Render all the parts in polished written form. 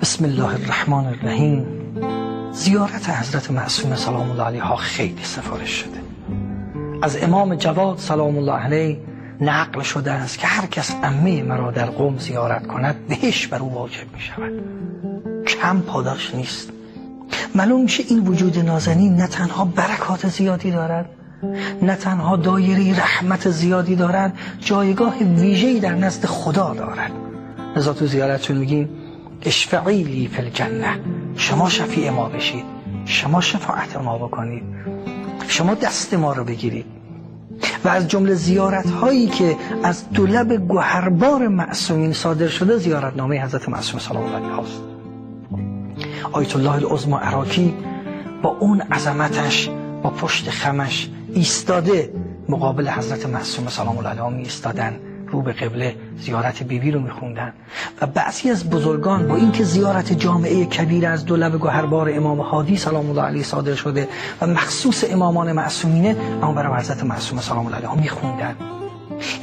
بسم الله الرحمن الرحیم. زیارت حضرت معصومه سلام الله علیها خیلی سفارش شده. از امام جواد سلام الله علیه نقل شده است که هر کس عمه مرا در قم زیارت کند بهش بر او واجب می شود. کم پاداش نیست. معلوم میشه این وجود نازنین نه تنها برکات زیادی دارد، نه تنها دایره رحمت زیادی دارد، جایگاه ویژه‌ای در نزد خدا دارد. لذا تو زیارتشون میگیم اشفعی لی فی الجنه، شما شفیع ما بشید، شما شفاعت ما بکنید، شما دست ما رو بگیرید. و از جمله زیارت هایی که از دو لب گوهربار معصومین صادر شده زیارتنامه حضرت معصومه سلام الله علیها است. آیت الله العظمی عراقی با اون عظمتش، با پشت خمش ایستاده مقابل حضرت معصومه سلام الله علیها می ایستادن، رو به قبله زیارت بیبی رو میخوندن. و بعضی از بزرگان با اینکه زیارت جامعه کبیر از دو لب گوهربار امام هادی سلام الله علیه صادر شده و مخصوص امامان معصومینه، اما برای حضرت معصومه سلام الله علیها میخوندن.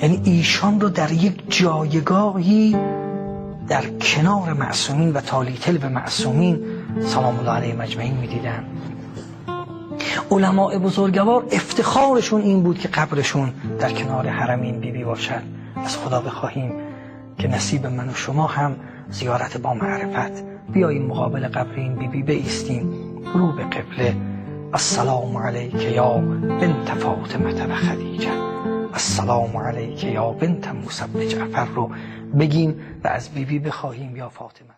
یعنی ایشان رو در یک جایگاهی در کنار معصومین و تالیتل به معصومین سلام الله علیه مجمعین میدیدن. علماء بزرگوار افتخارشون این بود که قبرشون در کنار حرمین بیبی باشد. از خدا بخواهیم که نصیب من و شما هم زیارت با معرفت بیاییم مقابل قبر این بیبی بایستیم، رو به قبله. السلام علیک یا بنت فاطمه و خدیجه، السلام علیک یا بنت موسی بن جعفر رو بگیم و از بیبی بخواهیم یا فاطمه.